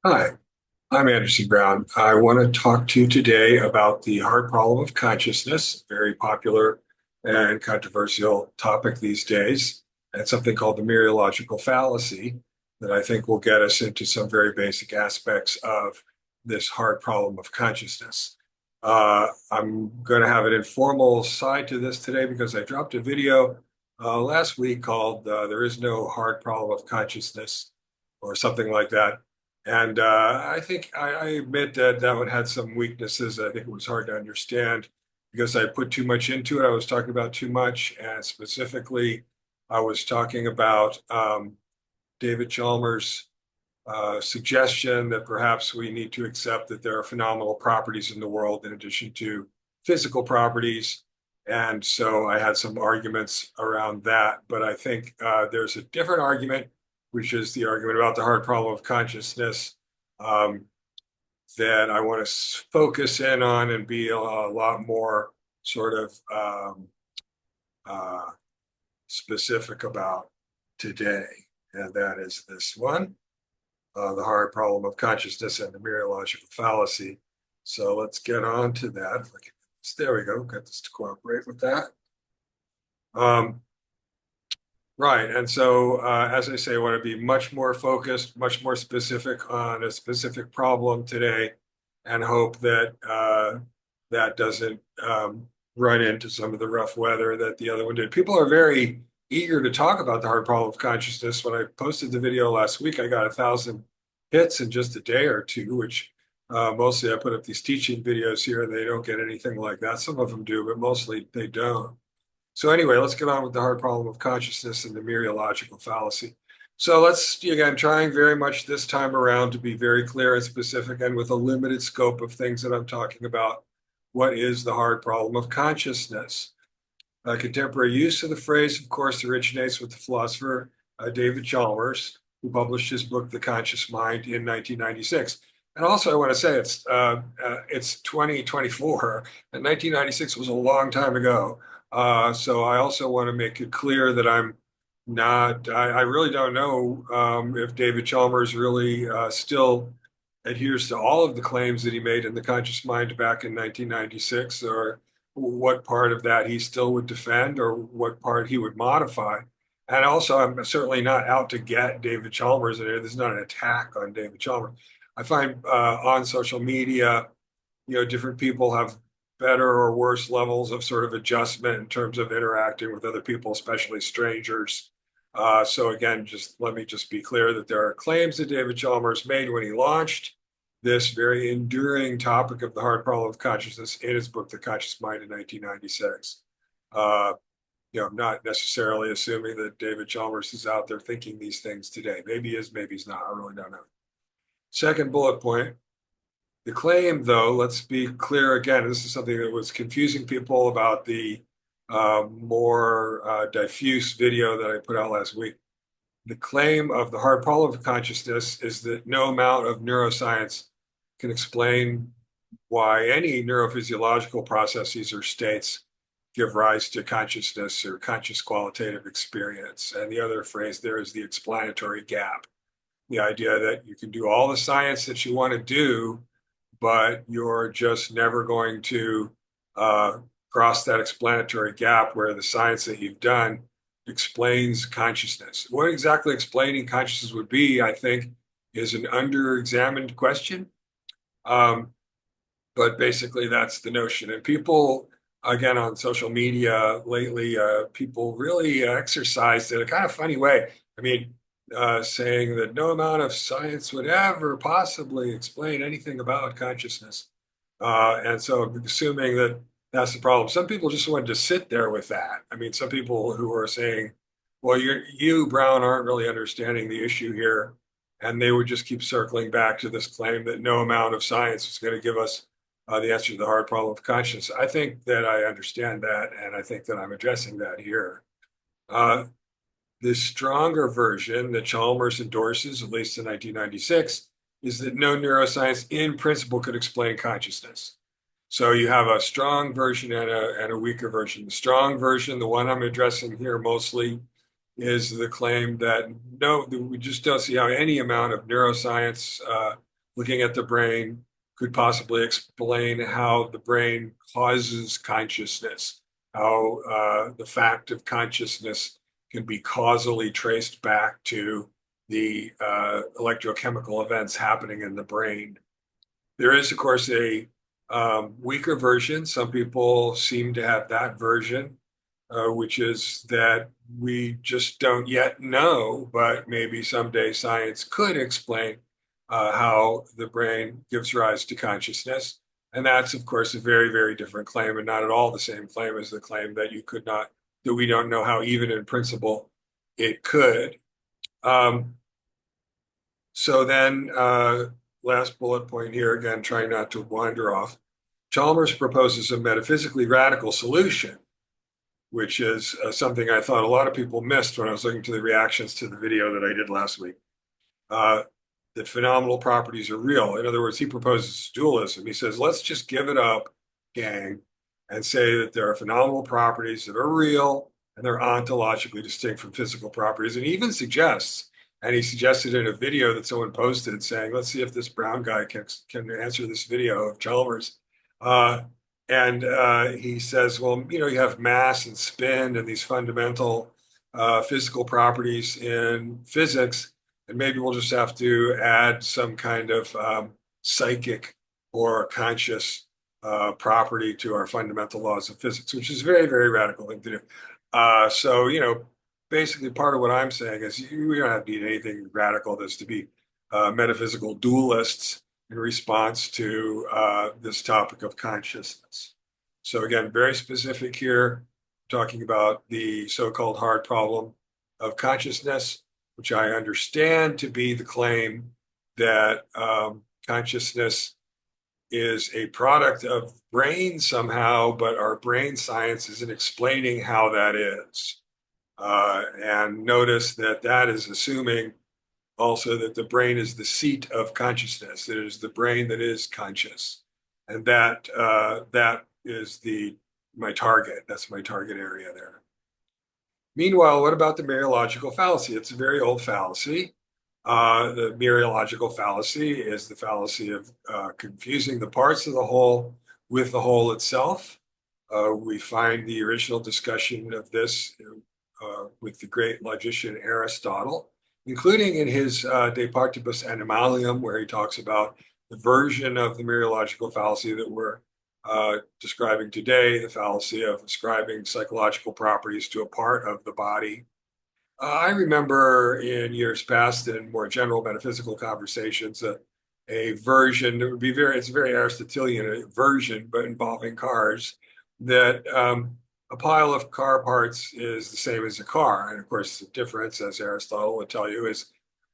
Hi, I'm Anderson Brown. I want to talk to you today about the hard problem of consciousness, very popular and controversial topic these days, and something called the Mereological fallacy that I think will get us into some very basic aspects of this hard problem of consciousness. I'm going to have an informal side to this today because I dropped a video last week called There Is No Hard Problem of Consciousness or something like that. And I think I admit that that one had some weaknesses. I think it was hard to understand because I put too much into it. I was talking about too much, and specifically, I was talking about David Chalmers' suggestion that perhaps we need to accept that there are phenomenal properties in the world in addition to physical properties. And so I had some arguments around that. But I think there's a different argument, which is the argument about the hard problem of consciousness, um, that I want to focus in on and be a lot more sort of uh, specific about today. And that is this one, the hard problem of consciousness and the Mereological fallacy. So let's get on to that. If I can, there we go. Got this to cooperate with that. Um, right. And so, as I say, I want to be much more focused, much more specific on a specific problem today, and hope that that doesn't run into some of the rough weather that the other one did. People are very eager to talk about the hard problem of consciousness. When I posted the video last week, I got 1,000 hits in just a day or two, which mostly I put up these teaching videos here. They don't get anything like that. Some of them do, but mostly they don't. So anyway, let's get on with the hard problem of consciousness and the mereological fallacy. So let's, again, trying very much this time around to be very clear and specific and with a limited scope of things that I'm talking about. What is the hard problem of consciousness? Contemporary use of the phrase, of course, originates with the philosopher David Chalmers, who published his book, The Conscious Mind, in 1996. And also, I want to say it's 2024, and 1996 was a long time ago. So I also want to make it clear that I'm not, I really don't know if David Chalmers really still adheres to all of the claims that he made in The Conscious Mind back in 1996, or what part of that he still would defend or what part he would modify. And also, I'm certainly not out to get David Chalmers in here. This is not an attack on David Chalmers. I find on social media, different people have better or worse levels of sort of adjustment in terms of interacting with other people, especially strangers. So again, just let me just be clear that there are claims that David Chalmers made when he launched this very enduring topic of the hard problem of consciousness in his book, The Conscious Mind, in 1996. Uh, I'm not necessarily assuming that David Chalmers is out there thinking these things today. Maybe he is, maybe he's not. I really don't know. Second bullet point. The claim, though, let's be clear again, this is something that was confusing people about the more diffuse video that I put out last week. The claim of the hard problem of consciousness is that no amount of neuroscience can explain why any neurophysiological processes or states give rise to consciousness or conscious qualitative experience. And the other phrase there is the explanatory gap. The idea that you can do all the science that you want to do, but you're just never going to uh, cross that explanatory gap where the science that you've done explains consciousness. What exactly explaining consciousness would be, I think, is an under-examined question. Um, but basically, that's the notion. And people, again, on social media lately, people really exercised in a kind of funny way. I mean, saying that no amount of science would ever possibly explain anything about consciousness. And so, assuming that that's the problem, some people just wanted to sit there with that. I mean, some people who are saying, well, you, Brown, aren't really understanding the issue here. And they would just keep circling back to this claim that no amount of science is going to give us the answer to the hard problem of consciousness. I think that I understand that, and I think that I'm addressing that here. Uh, the stronger version that Chalmers endorses, at least in 1996, is that no neuroscience in principle could explain consciousness. So you have a strong version and a weaker version. The strong version, the one I'm addressing here mostly, is the claim that no, we just don't see how any amount of neuroscience looking at the brain could possibly explain how the brain causes consciousness, how the fact of consciousness can be causally traced back to the electrochemical events happening in the brain. There is, of course, a weaker version. Some people seem to have that version, which is that we just don't yet know, but maybe someday science could explain how the brain gives rise to consciousness. And that's, of course, a very, very different claim, and not at all the same claim as the claim that you could not, that we don't know how, even in principle, it could. Um, so then, last bullet point here, again, trying not to wander off. Chalmers proposes a metaphysically radical solution, which is something I thought a lot of people missed when I was looking to the reactions to the video that I did last week. That phenomenal properties are real. In other words, he proposes dualism. He says, let's just give it up, gang, and say that there are phenomenal properties that are real and they're ontologically distinct from physical properties. And he even suggests, and he suggested in a video that someone posted saying, let's see if this brown guy can answer this video of Chalmers. And he says, well, you have mass and spin and these fundamental physical properties in physics, and maybe we'll just have to add some kind of psychic or conscious property to our fundamental laws of physics, which is a very, very radical thing to do. So, basically part of what I'm saying is we don't have to need anything radical that's to be metaphysical dualists in response to this topic of consciousness. So again, very specific here, talking about the so-called hard problem of consciousness, which I understand to be the claim that consciousness is a product of brain somehow, but our brain science isn't explaining how that is. And notice that that is assuming also that the brain is the seat of consciousness. That it is the brain that is conscious, and that is my target. That's my target area there. Meanwhile, what about the Mereological fallacy? It's a very old fallacy. The Mereological fallacy is the fallacy of confusing the parts of the whole with the whole itself. We find the original discussion of this with the great logician Aristotle, including in his De Partibus Animalium, where he talks about the version of the Mereological fallacy that we're describing today, the fallacy of ascribing psychological properties to a part of the body. I remember in years past, in more general metaphysical conversations, a version that would be it's a very Aristotelian version, but involving cars, that a pile of car parts is the same as a car. And of course, the difference, as Aristotle would tell you, is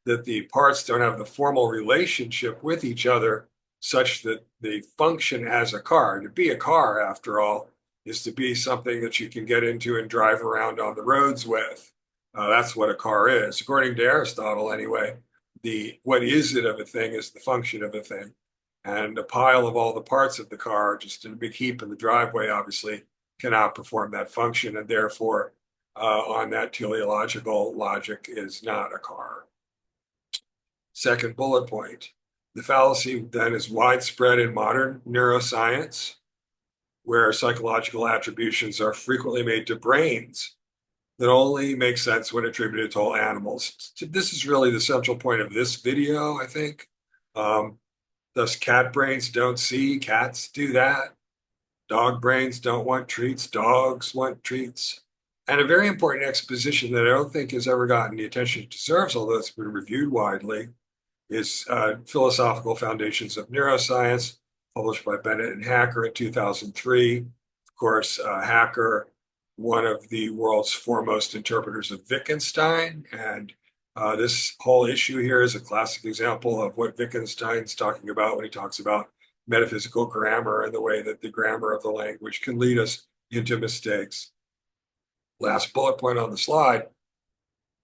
that the parts don't have the formal relationship with each other such that they function as a car. To be a car, after all, is to be something that you can get into and drive around on the roads with. That's what a car is. According to Aristotle, anyway, what is it of a thing is the function of a thing. And a pile of all the parts of the car, just in a big heap in the driveway, obviously cannot perform that function, and therefore, on that teleological logic, is not a car. Second bullet point. The fallacy then is widespread in modern neuroscience, where psychological attributions are frequently made to brains that only make sense when attributed to all animals. This is really the central point of this video, I think. Thus, cat brains don't see, cats do that. Dog brains don't want treats, dogs want treats. And a very important exposition that I don't think has ever gotten the attention it deserves, although it's been reviewed widely, is Philosophical Foundations of Neuroscience, published by Bennett and Hacker in 2003. Of course, Hacker, one of the world's foremost interpreters of Wittgenstein, and this whole issue here is a classic example of what Wittgenstein's talking about when he talks about metaphysical grammar and the way that the grammar of the language can lead us into mistakes. Last bullet point on the slide.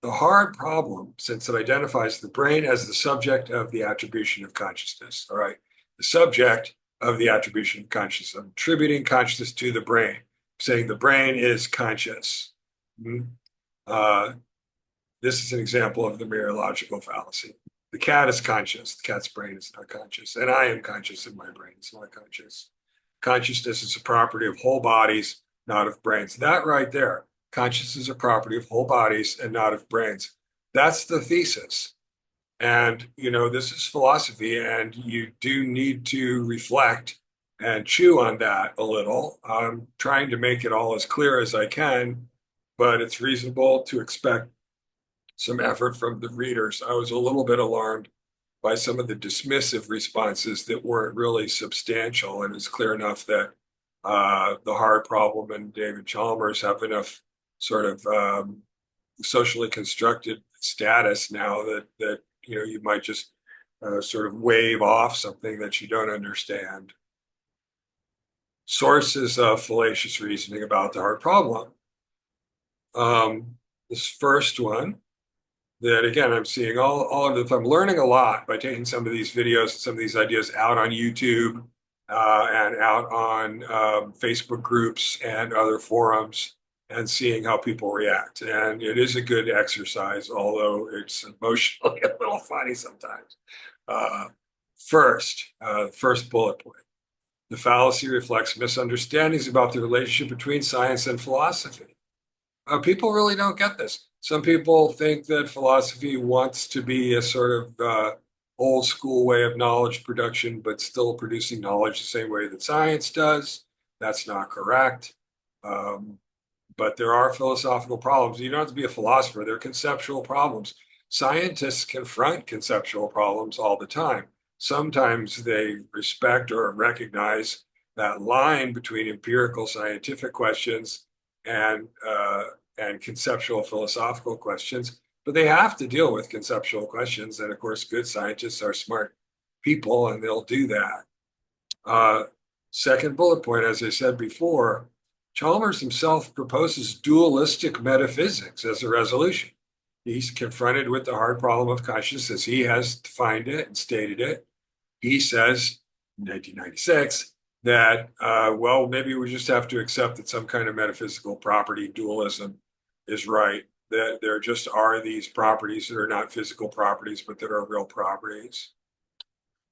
The hard problem, since it identifies the brain as the subject of the attribution of consciousness, all right, the subject of the attribution of consciousness. I'm attributing consciousness to the brain, saying the brain is conscious. This is an example of the Mereological fallacy. The cat is conscious. The cat's brain is not conscious. And I am conscious and my brain is not conscious. Consciousness is a property of whole bodies, not of brains. That right there, consciousness is a property of whole bodies and not of brains. That's the thesis. And, this is philosophy, and you do need to reflect and chew on that a little. I'm trying to make it all as clear as I can, but it's reasonable to expect some effort from the readers. I was a little bit alarmed by some of the dismissive responses that weren't really substantial, and it's clear enough that the hard problem and David Chalmers have enough sort of socially constructed status now that you might just sort of wave off something that you don't understand. Sources of fallacious reasoning about the hard problem. This first one that, again, I'm seeing all of the I'm learning a lot by taking some of these videos, some of these ideas out on YouTube and out on Facebook groups and other forums and seeing how people react. And it is a good exercise, although it's emotionally a little funny sometimes. First bullet point. The fallacy reflects misunderstandings about the relationship between science and philosophy. People really don't get this. Some people think that philosophy wants to be a sort of old school way of knowledge production, but still producing knowledge the same way that science does. That's not correct. But there are philosophical problems. You don't have to be a philosopher. There are conceptual problems. Scientists confront conceptual problems all the time. Sometimes they respect or recognize that line between empirical scientific questions and conceptual philosophical questions, but they have to deal with conceptual questions. And of course, good scientists are smart people, and they'll do that. Second bullet point, as I said before, Chalmers himself proposes dualistic metaphysics as a resolution. He's confronted with the hard problem of consciousness as he has defined it and stated it. He says in 1996 that, well, maybe we just have to accept that some kind of metaphysical property dualism is right, that there just are these properties that are not physical properties, but that are real properties.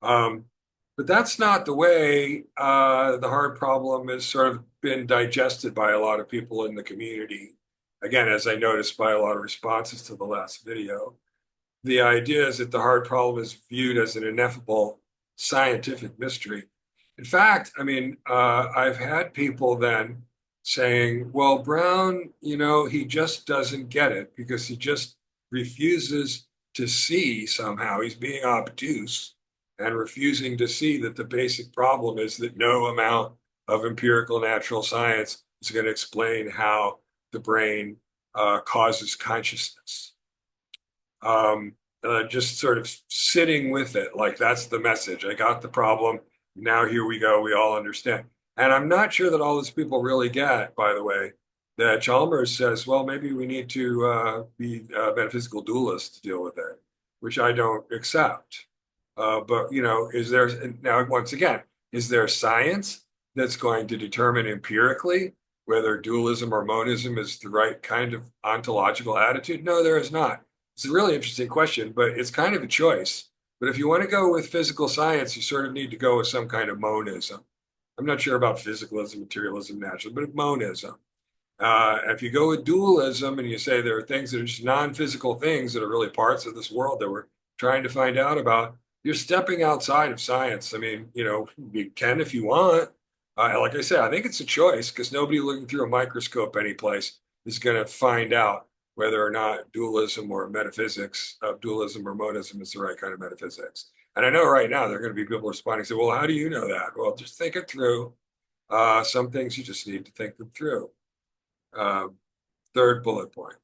But that's not the way the hard problem has sort of been digested by a lot of people in the community. Again, as I noticed by a lot of responses to the last video, the idea is that the hard problem is viewed as an ineffable scientific mystery. In fact, I've had people then saying, well, Brown, he just doesn't get it because he just refuses to see somehow. He's being obtuse and refusing to see that the basic problem is that no amount of empirical natural science is going to explain how the brain causes consciousness. Just sort of sitting with it, like that's the message. I got the problem. Now here we go. We all understand. And I'm not sure that all those people really get, by the way, that Chalmers says, well, maybe we need to be metaphysical dualists to deal with it, which I don't accept. But, is there, now, once again, is there science that's going to determine empirically whether dualism or monism is the right kind of ontological attitude? No, there is not. It's a really interesting question, but it's kind of a choice. But if you want to go with physical science, you sort of need to go with some kind of monism. I'm not sure about physicalism, materialism, naturalism, but monism. If you go with dualism and you say there are things that are just non-physical things that are really parts of this world that we're trying to find out about, you're stepping outside of science. You can if you want. Like I said, I think it's a choice because nobody looking through a microscope anyplace is going to find out whether or not dualism or metaphysics of dualism or monism is the right kind of metaphysics. And I know right now there are going to be people responding and say, well, how do you know that? Well, just think it through. Some things you just need to think them through. Third bullet point.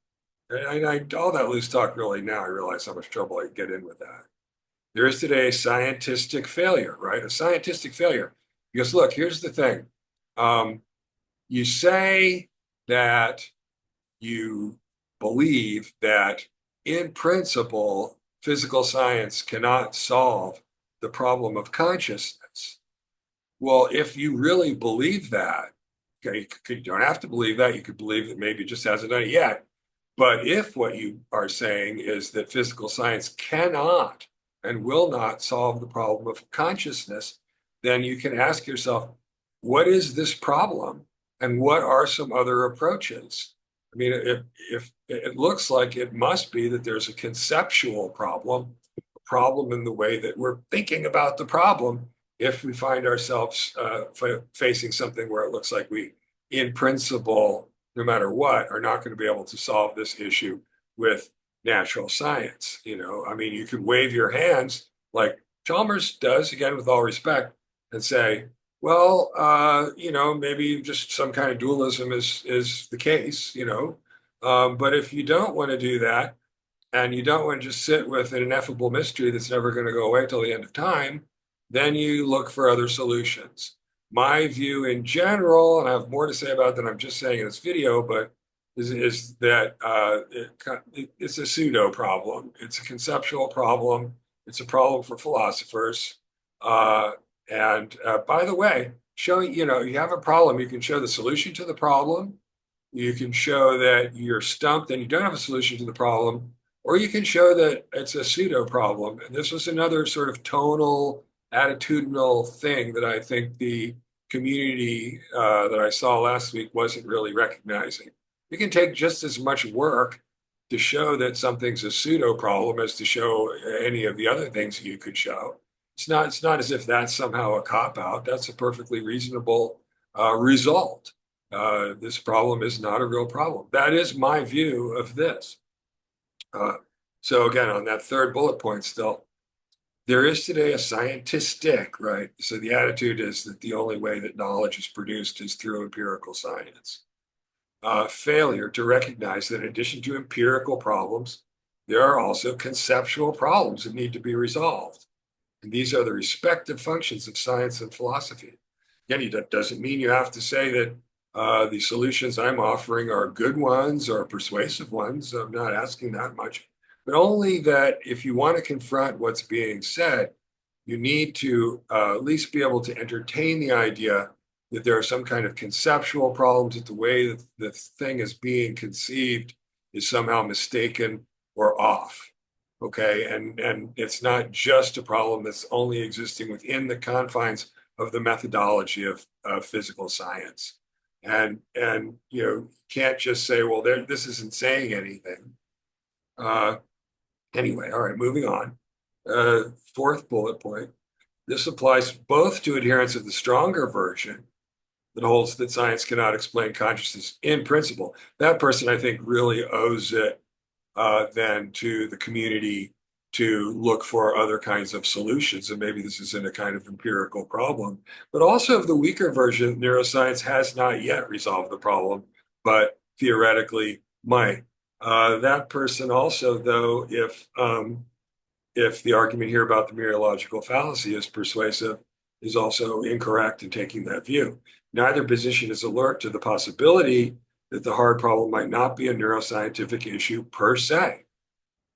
And all that loose talk, really, now I realize how much trouble I get in with that. There is today a scientific failure, right? A scientific failure. Because look, here's the thing. You say that you believe that in principle, physical science cannot solve the problem of consciousness. Well, if you really believe that, okay, you don't have to believe that. You could believe that maybe it just hasn't done it yet. But if what you are saying is that physical science cannot and will not solve the problem of consciousness, then you can ask yourself, what is this problem? And what are some other approaches? I mean, if it looks like it must be that there's a conceptual problem, a problem in the way that we're thinking about the problem, if we find ourselves facing something where it looks like we, in principle, no matter what, are not going to be able to solve this issue with natural science. I mean, you could wave your hands like Chalmers does, again, with all respect, and say, well, maybe just some kind of dualism is the case, but if you don't want to do that, and you don't want to just sit with an ineffable mystery that's never going to go away till the end of time, then you look for other solutions. My view in general, and I have more to say about than I'm just saying in this video, but is that it's a pseudo problem. It's a conceptual problem. It's a problem for philosophers. And by the way, showing, you have a problem, you can show the solution to the problem. You can show that you're stumped and you don't have a solution to the problem, or you can show that it's a pseudo problem. And this was another sort of tonal, attitudinal thing that I think the community that I saw last week wasn't really recognizing. It can take just as much work to show that something's a pseudo problem as to show any of the other things you could show. It's not as if that's somehow a cop out. That's a perfectly reasonable result. This problem is not a real problem. That is my view of this. So again, on that third bullet point still, there is today a scientistic, right? So the attitude is that the only way that knowledge is produced is through empirical science. Failure to recognize that in addition to empirical problems, there are also conceptual problems that need to be resolved. And these are the respective functions of science and philosophy. Again, that doesn't mean you have to say that the solutions I'm offering are good ones or persuasive ones. I'm not asking that much, but only that if you want to confront what's being said, you need to at least be able to entertain the idea that there are some kind of conceptual problems, that the way that the thing is being conceived is somehow mistaken or off. Okay, and it's not just a problem that's only existing within the confines of the methodology of physical science. And you can't just say, well, this isn't saying anything. Anyway, all right, moving on. Fourth bullet point. This applies both to adherents of the stronger version that holds that science cannot explain consciousness in principle. That person, I think, really owes it then to the community to look for other kinds of solutions. And maybe this isn't a kind of empirical problem, but also of the weaker version, neuroscience has not yet resolved the problem, but theoretically might. That person also, though, if the argument here about the Mereological fallacy is persuasive, is also incorrect in taking that view. Neither position is alert to the possibility that the hard problem might not be a neuroscientific issue per se.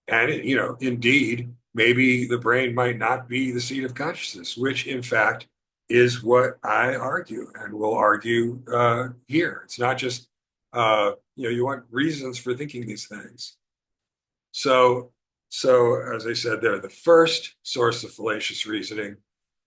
And, indeed, maybe the brain might not be the seat of consciousness, which in fact is what I argue and will argue here. It's not just, you want reasons for thinking these things. So as I said there, the first source of fallacious reasoning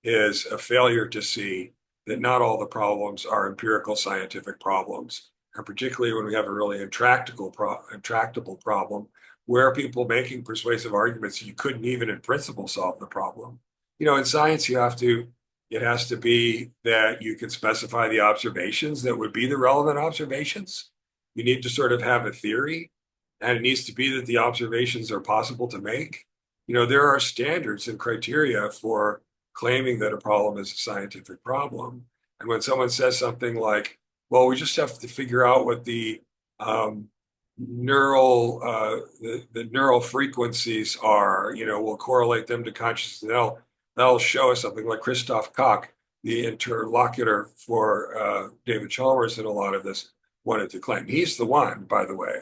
is a failure to see that not all the problems are empirical scientific problems, and particularly when we have a really intractable problem where people making persuasive arguments, you couldn't even in principle solve the problem. In science, it has to be that you can specify the observations that would be the relevant observations. You need to sort of have a theory, and it needs to be that the observations are possible to make. There are standards and criteria for claiming that a problem is a scientific problem. And when someone says something like, well, we just have to figure out what the neural frequencies are, we'll correlate them to consciousness. That'll show us something. Like Christoph Koch, the interlocutor for David Chalmers in a lot of this, wanted to claim. He's the one, by the way,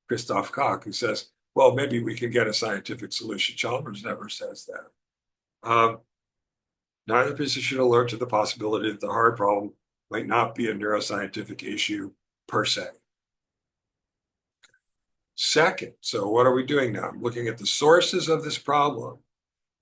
Christoph Koch, who says, well, maybe we can get a scientific solution. Chalmers never says that. Neither position alert to the possibility that the hard problem might not be a neuroscientific issue per se. Second, so what are we doing now? I'm looking at the sources of this problem.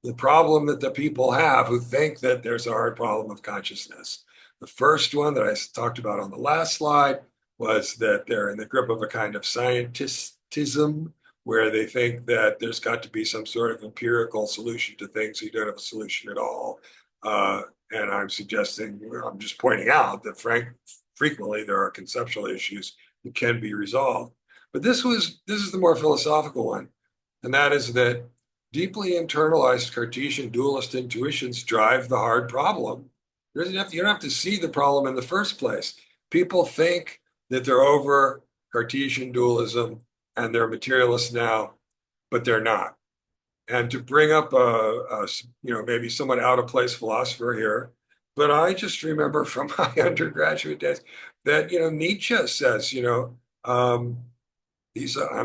the problem that the people have who think that there's a hard problem of consciousness. The first one that I talked about on the last slide was that they're in the grip of a kind of scientism where they think that there's got to be some sort of empirical solution to things. So you don't have a solution at all. And I'm suggesting, I'm just pointing out that frequently there are conceptual issues that can be resolved. But this is the more philosophical one, and that is that deeply internalized Cartesian dualist intuitions drive the hard problem. You don't have to see the problem in the first place. People think that they're over Cartesian dualism and they're materialists now, but they're not. And to bring up a maybe somewhat out of place philosopher here, but I just remember from my undergraduate days that Nietzsche says I'm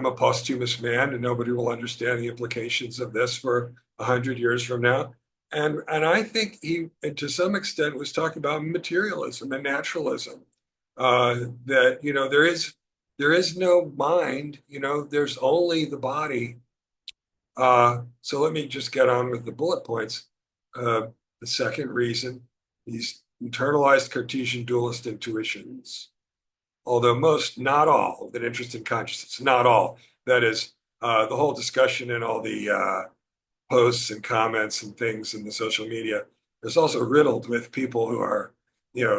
a posthumous man, and nobody will understand the implications of this for 100 years from now. And I think he, to some extent, was talking about materialism and naturalism. That there is no mind. There's only the body. So let me just get on with the bullet points. The second reason, these internalized Cartesian dualist intuitions, although most, not all, with an interest in consciousness, not all. That is, the whole discussion and all the posts and comments and things in the social media is also riddled with people who are,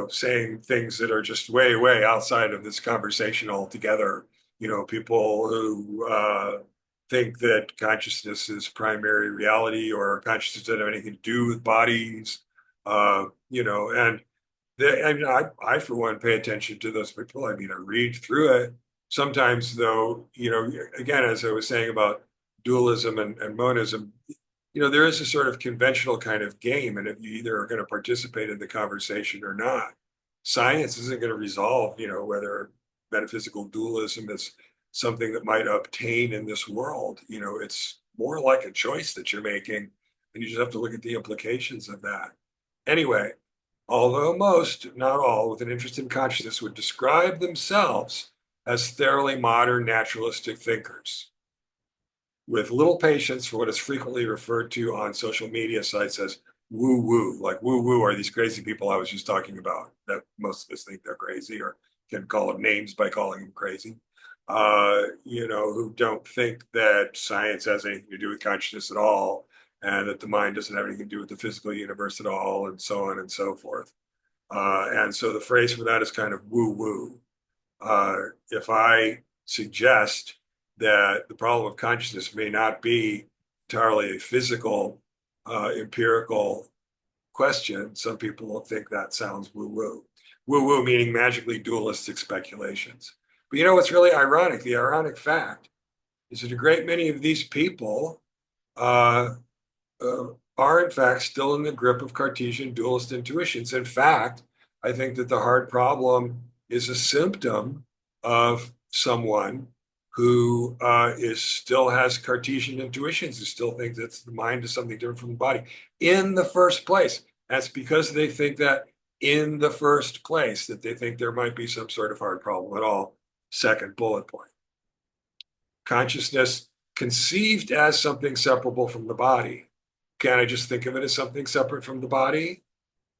saying things that are just way, way outside of this conversation altogether. People who think that consciousness is primary reality or consciousness doesn't have anything to do with bodies, and I, for one, pay attention to those people. I mean, I read through it. Sometimes, though, again, as I was saying about dualism and monism, there is a sort of conventional kind of game, and if you either are going to participate in the conversation or not, science isn't going to resolve, whether metaphysical dualism is something that might obtain in this world. It's more like a choice that you're making, and you just have to look at the implications of that. Anyway, although most, not all, with an interest in consciousness would describe themselves as thoroughly modern naturalistic thinkers, with little patience for what is frequently referred to on social media sites as woo-woo. Like woo-woo are these crazy people I was just talking about that most of us think they're crazy or can call them names by calling them crazy, who don't think that science has anything to do with consciousness at all and that the mind doesn't have anything to do with the physical universe at all, and so on and so forth. And so the phrase for that is kind of woo-woo. If I suggest that the problem of consciousness may not be entirely a physical, empirical question, some people will think that sounds woo-woo. Woo-woo meaning magically dualistic speculations. But what's really ironic? The ironic fact is that a great many of these people are in fact still in the grip of Cartesian dualist intuitions. In fact, I think that the hard problem is a symptom of someone who still has Cartesian intuitions, who still thinks that the mind is something different from the body in the first place. That's because they think that in the first place, that they think there might be some sort of hard problem at all. Second bullet point. Consciousness conceived as something separable from the body. Can I just think of it as something separate from the body?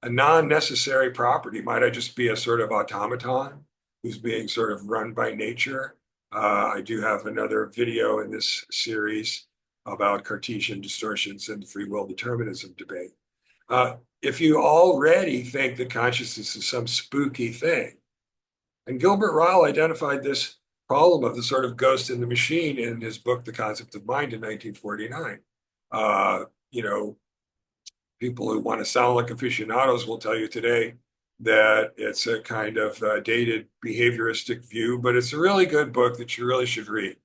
A non-necessary property. Might I just be a sort of automaton who's being sort of run by nature? I do have another video in this series about Cartesian distortions and free will determinism debate. If you already think that consciousness is some spooky thing, and Gilbert Ryle identified this problem of the sort of ghost in the machine in his book, The Concept of Mind, in 1949. People who want to sound like aficionados will tell you today that it's a kind of dated behavioristic view, but it's a really good book that you really should read.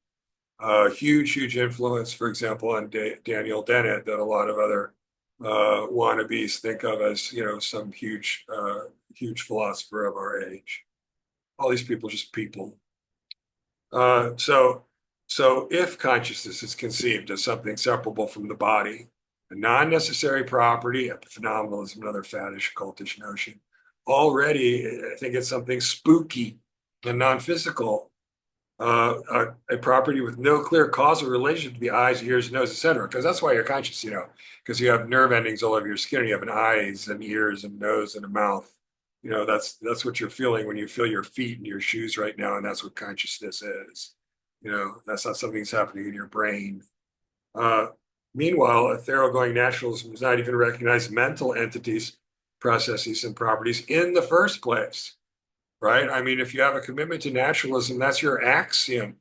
Huge influence, for example, on Daniel Dennett, that a lot of other wannabes think of as, some huge philosopher of our age. All these people, just people. So if consciousness is conceived as something separable from the body, a non-necessary property, epiphenomenalism, another faddish, cultish notion, already I think it's something spooky and non-physical. a property with no clear causal relationship to the eyes, ears, nose, etc. Because that's why you're conscious, because you have nerve endings all over your skin. You have an eyes and ears and nose and a mouth. That's what you're feeling when you feel your feet and your shoes right now, and that's what consciousness is. That's not something that's happening in your brain. Uh, Meanwhile, a thoroughgoing naturalism does not even recognize mental entities, processes, and properties in the first place, right? I mean, if you have a commitment to naturalism, that's your axiom.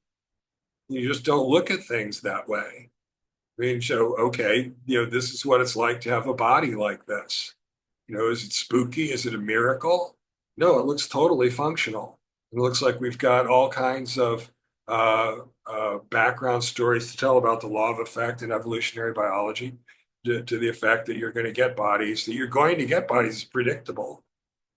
You just don't look at things that way. I mean, so, okay, this is what it's like to have a body like this. Is it spooky? Is it a miracle? No, it looks totally functional. It looks like we've got all kinds of background stories to tell about the law of effect in evolutionary biology to the effect that you're going to get bodies, that you're going to get bodies predictable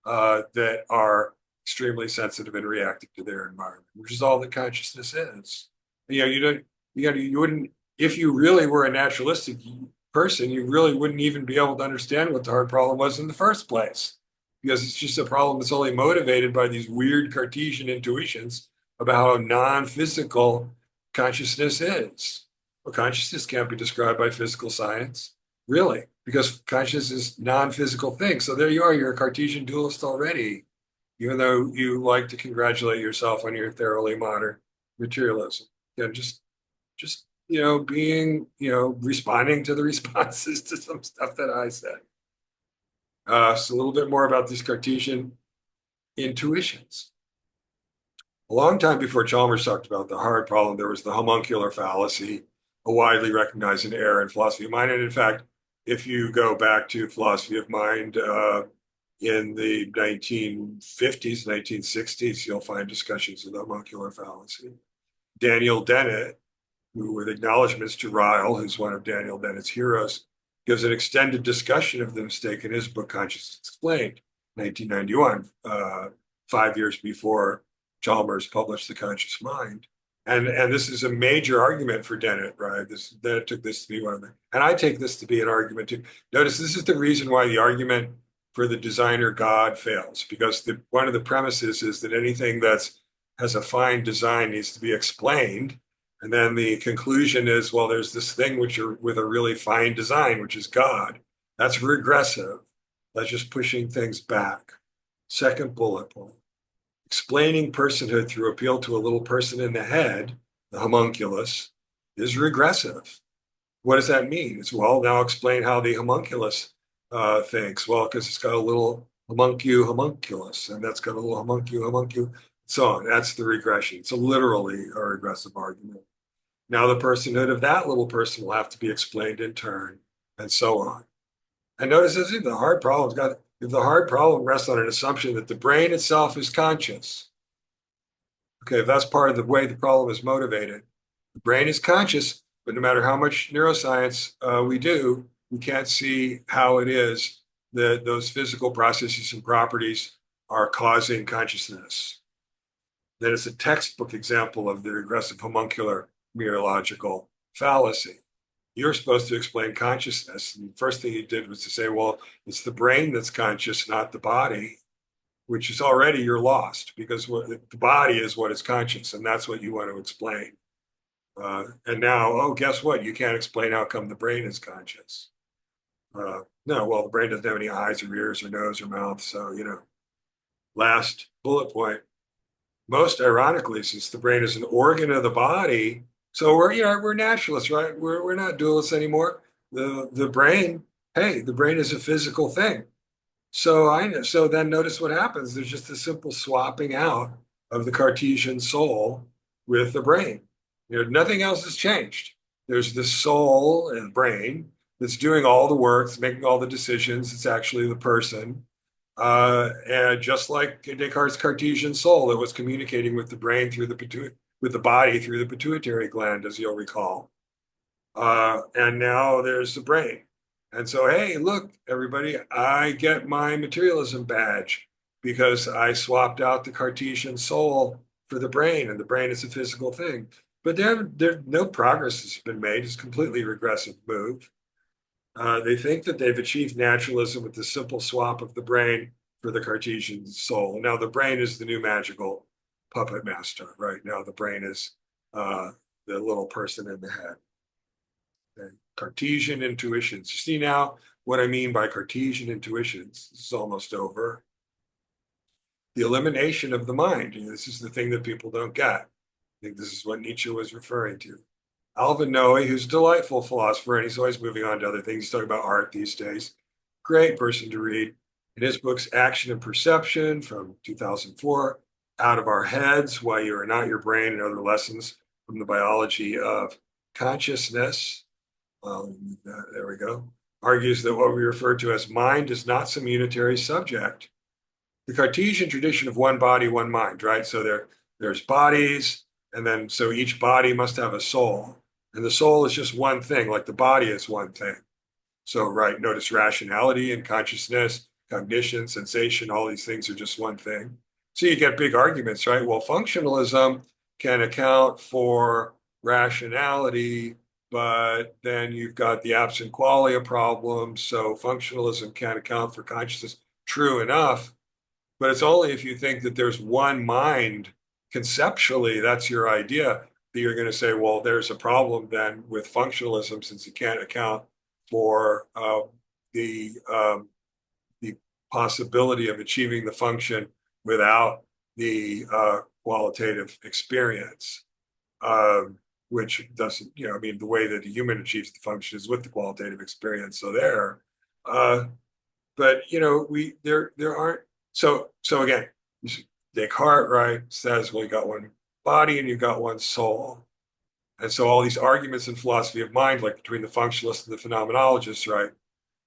that are extremely sensitive and reactive to their environment, which is all that consciousness is. You don't, you wouldn't, if you really were a naturalistic person, you really wouldn't even be able to understand what the hard problem was in the first place, because it's just a problem that's only motivated by these weird Cartesian intuitions about how non-physical consciousness is. Well, consciousness can't be described by physical science, really, because consciousness is non-physical thing. So there you are, you're a Cartesian dualist already, even though you like to congratulate yourself on your thoroughly modern materialism. Just being, responding to the responses to some stuff that I said. So a little bit more about these Cartesian intuitions. A long time before Chalmers talked about the hard problem, there was the homuncular fallacy, a widely recognized error in philosophy of mind. And in fact, if you go back to philosophy of mind in the 1950s, 1960s, you'll find discussions of the homuncular fallacy. Daniel Dennett, who with acknowledgments to Ryle, who's one of Daniel Dennett's heroes, gives an extended discussion of the mistake in his book Consciousness Explained, 1991, 5 years before Chalmers published The Conscious Mind. And this is a major argument for Dennett, right? Dennett took this to be one of them. And I take this to be an argument too. Notice this is the reason why the argument for the designer God fails, because one of the premises is that anything that's has a fine design needs to be explained. And then the conclusion is, well, there's this thing with a really fine design, which is God. That's regressive. That's just pushing things back. Second bullet point. Explaining personhood through appeal to a little person in the head, the homunculus, is regressive. What does that mean? It's, well, now explain how the homunculus thinks. Well, because it's got a little homunculus, and that's got a little homunculus, so on. That's the regression. It's literally a regressive argument. Now the personhood of that little person will have to be explained in turn, and so on. And notice this, if the hard problem rests on an assumption that the brain itself is conscious, okay, if that's part of the way the problem is motivated, the brain is conscious, but no matter how much neuroscience we do, we can't see how it is that those physical processes and properties are causing consciousness. Then it's a textbook example of the regressive homuncular mereological fallacy. You're supposed to explain consciousness. And the first thing you did was to say, well, it's the brain that's conscious, not the body, which is already you're lost, because the body is what is conscious, and that's what you want to explain. And now, oh, guess what? You can't explain how come the brain is conscious. No, well, the brain doesn't have any eyes or ears or nose or mouth. So, last bullet point. Most ironically, since the brain is an organ of the body, so we're naturalists, right? We're not dualists anymore. The brain, hey, the brain is a physical thing. So then notice what happens. There's just a simple swapping out of the Cartesian soul with the brain. Nothing else has changed. There's the soul and brain that's doing all the work, it's making all the decisions. It's actually the person. And just like Descartes' Cartesian soul, it was communicating with the brain with the body through the pituitary gland, as you'll recall. And now there's the brain. And so, hey, look, everybody, I get my materialism badge because I swapped out the Cartesian soul for the brain, and the brain is a physical thing. But no progress has been made. It's a completely regressive move. They think that they've achieved naturalism with the simple swap of the brain for the Cartesian soul. Now, the brain is the new magical puppet master. Right now, the brain is the little person in the head. Okay. Cartesian intuitions. You see now what I mean by Cartesian intuitions. This is almost over. The elimination of the mind. This is the thing that people don't get. I think this is what Nietzsche was referring to. Alvin Noe, who's a delightful philosopher, and he's always moving on to other things. He's talking about art these days. Great person to read. In his books, Action and Perception from 2004, Out of Our Heads, Why You Are Not Your Brain, and Other Lessons from the Biology of Consciousness. There we go. Argues that what we refer to as mind is not some unitary subject. The Cartesian tradition of one body, one mind, right? So there's bodies, and then so each body must have a soul. And the soul is just one thing, like the body is one thing. So, right, notice rationality and consciousness, cognition, sensation, all these things are just one thing. So you get big arguments, right? Well, functionalism can account for rationality, but then you've got the absent qualia problem. So functionalism can't account for consciousness. True enough, but it's only if you think that there's one mind conceptually, that's your idea, that you're going to say, well, there's a problem then with functionalism since it can't account for the possibility of achieving the function without the qualitative experience, which doesn't, I mean, the way that the human achieves the function is with the qualitative experience. So there, but there aren't. So again, Descartes, right, says, well, you got one body and you got one soul. And so all these arguments in philosophy of mind, like between the functionalists and the phenomenologists, right,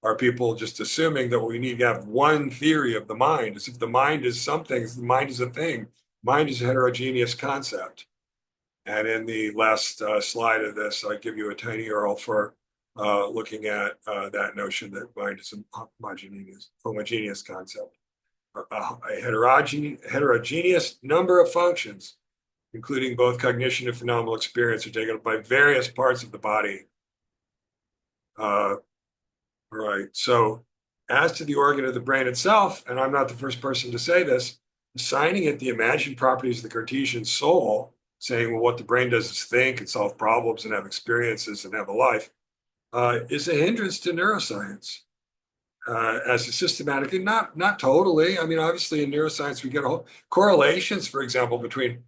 are people just assuming that we need to have one theory of the mind, as if the mind is something, the mind is a thing. Mind is a heterogeneous concept. And in the last slide of this, I give you a tiny URL for looking at that notion that mind is a homogeneous concept. A heterogeneous number of functions, including both cognition and phenomenal experience, are taken up by various parts of the body. Right. So, as to the organ of the brain itself, and I'm not the first person to say this, assigning it the imagined properties of the Cartesian soul, saying, well, what the brain does is think and solve problems and have experiences and have a life, is a hindrance to neuroscience. As a systematic, and not totally. I mean, obviously in neuroscience, we get whole correlations, for example, between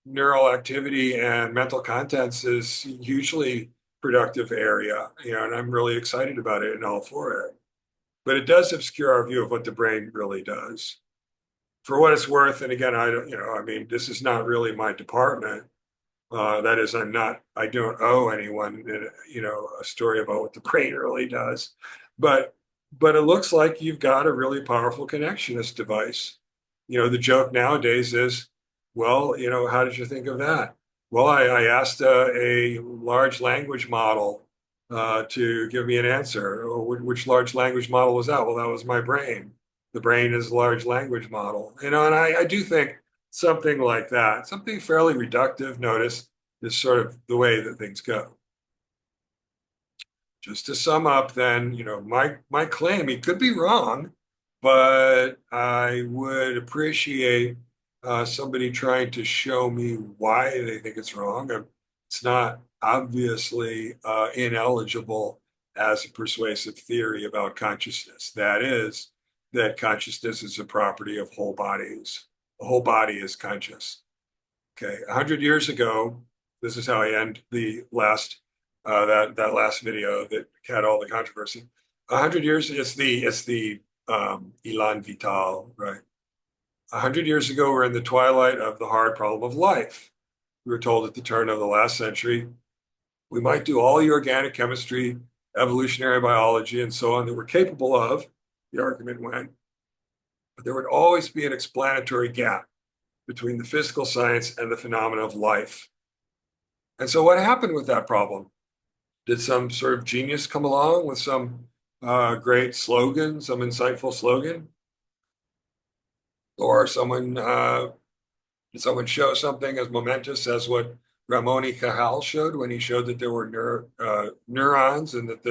neural activity and mental contents is hugely productive area, and I'm really excited about it and all for it. But it does obscure our view of what the brain really does. For what it's worth, and again, I don't, I mean, this is not really my department. That is, I don't owe anyone, a story about what the brain really does. But it looks like you've got a really powerful connectionist device. The joke nowadays is, well, how did you think of that? Well, I asked a large language model to give me an answer. Which large language model was that? Well, that was my brain. The brain is a large language model. And I do think something like that, something fairly reductive, notice, is sort of the way that things go. Just to sum up, then, my claim, he could be wrong, but I would appreciate somebody trying to show me why they think it's wrong. It's not obviously ineligible as a persuasive theory about consciousness. That is, that consciousness is a property of whole bodies. The whole body is conscious. Okay, 100 years ago, this is how I end the last that last video that had all the controversy. 100 years, it's the Elan Vital, right? 100 years ago, we're in the twilight of the hard problem of life. We were told at the turn of the last century, we might do all the organic chemistry, evolutionary biology, and so on that we're capable of, the argument went, but there would always be an explanatory gap between the physical science and the phenomena of life. And so what happened with that problem? Did some sort of genius come along with some great slogan, some insightful slogan? Or did someone show something as momentous as what Ramon y Cajal showed when he showed that there were neurons and that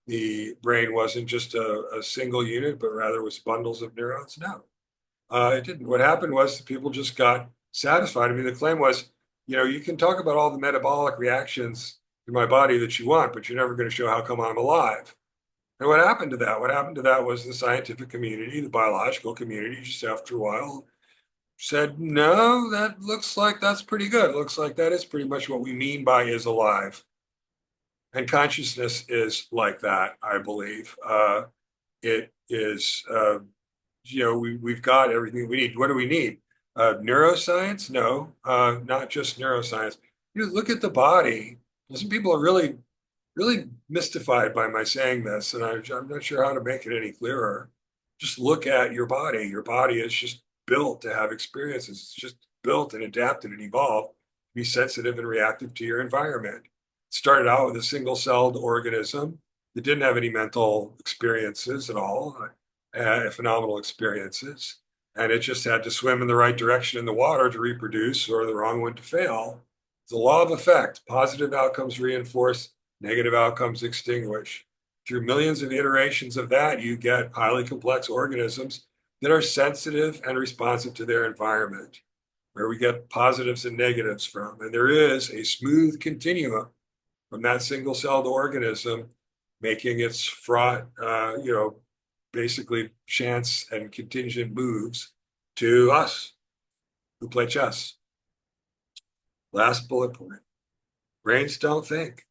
the brain wasn't just a single unit, but rather was bundles of neurons? No, it didn't. What happened was people just got satisfied. I mean, the claim was, you can talk about all the metabolic reactions in my body that you want, but you're never going to show how come I'm alive. And what happened to that? What happened to that was the scientific community, the biological community, just after a while said, no, that looks like that's pretty good. Looks like that is pretty much what we mean by is alive. And consciousness is like that, I believe. It is, we've got everything we need. What do we need? Neuroscience? No, not just neuroscience. Look at the body. Some people are really mystified by my saying this, and I'm not sure how to make it any clearer. Just look at your body. Your body is just built to have experiences. It's just built and adapted and evolved to be sensitive and reactive to your environment. It started out with a single-celled organism that didn't have any mental experiences at all, phenomenal experiences, and it just had to swim in the right direction in the water to reproduce or the wrong one to fail. It's the law of effect. Positive outcomes reinforce, negative outcomes extinguish. Through millions of iterations of that, you get highly complex organisms that are sensitive and responsive to their environment, where we get positives and negatives from. And there is a smooth continuum from that single-celled organism making its fraught, basically chance and contingent moves to us who play chess. Last bullet point. Brains don't think.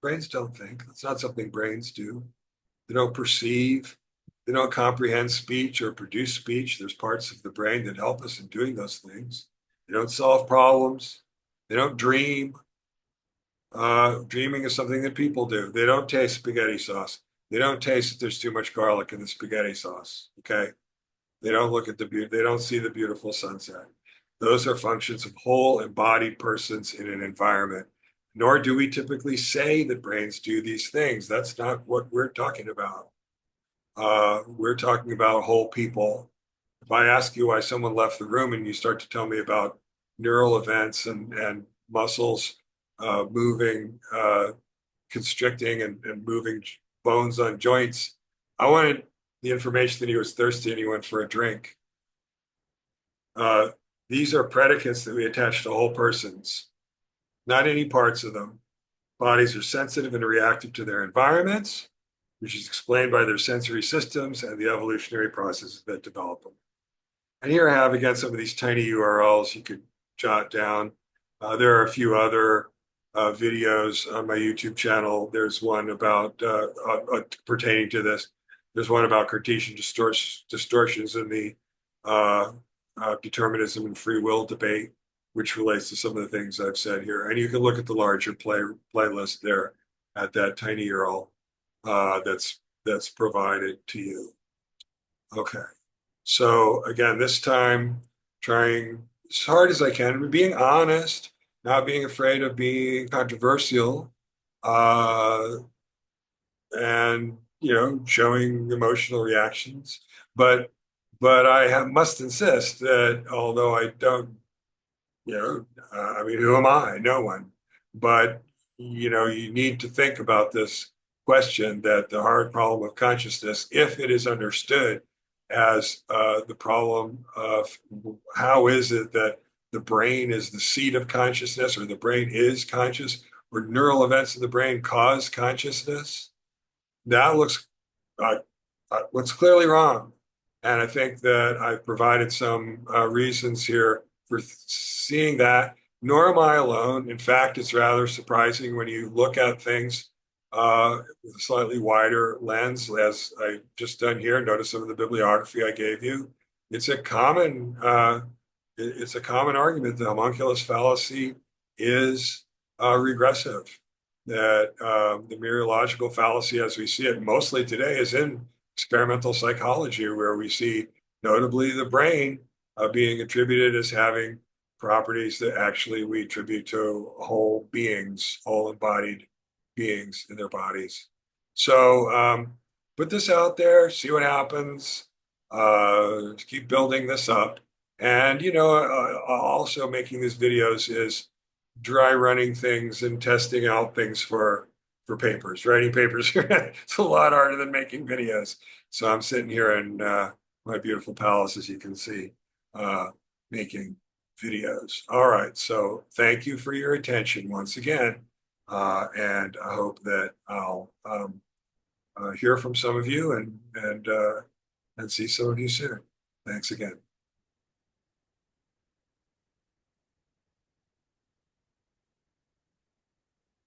Brains don't think. It's not something brains do. They don't perceive. They don't comprehend speech or produce speech. There's parts of the brain that help us in doing those things. They don't solve problems. They don't dream. Dreaming is something that people do. They don't taste spaghetti sauce. They don't taste that there's too much garlic in the spaghetti sauce. Okay. They don't look at the beauty. They don't see the beautiful sunset. Those are functions of whole embodied persons in an environment. Nor do we typically say that brains do these things. That's not what we're talking about. We're talking about whole people. If I ask you why someone left the room and you start to tell me about neural events and muscles moving, constricting and moving bones on joints, I wanted the information that he was thirsty and he went for a drink. These are predicates that we attach to whole persons, not any parts of them. Bodies are sensitive and reactive to their environments, which is explained by their sensory systems and the evolutionary processes that develop them. And here I have, again, some of these tiny URLs you could jot down. There are a few other videos on my YouTube channel. There's one about pertaining to this. There's one about Cartesian distortions in the determinism and free will debate, which relates to some of the things I've said here. And you can look at the larger playlist there at that tiny URL that's provided to you. Okay. So again, this time trying as hard as I can, being honest, not being afraid of being controversial, and showing emotional reactions. But must insist that although I don't, I mean, who am I? No one. But you need to think about this question that the hard problem of consciousness, if it is understood as the problem of how is it that the brain is the seat of consciousness, or the brain is conscious, or neural events in the brain cause consciousness, that looks clearly wrong. And I think that I've provided some reasons here for seeing that. Nor am I alone. In fact, it's rather surprising when you look at things with a slightly wider lens, as I've just done here. Notice some of the bibliography I gave you. It's a common argument. The homunculus fallacy is regressive. That the mereological fallacy, as we see it mostly today, is in experimental psychology, where we see notably the brain being attributed as having properties that actually we attribute to whole beings, whole embodied beings in their bodies. So put this out there, see what happens, keep building this up. And, also making these videos is dry running things and testing out things for papers. Writing papers, it's a lot harder than making videos. So I'm sitting here in my beautiful palace, as you can see, making videos. All right, so thank you for your attention once again, and I hope that I'll hear from some of you and see some of you soon. Thanks again.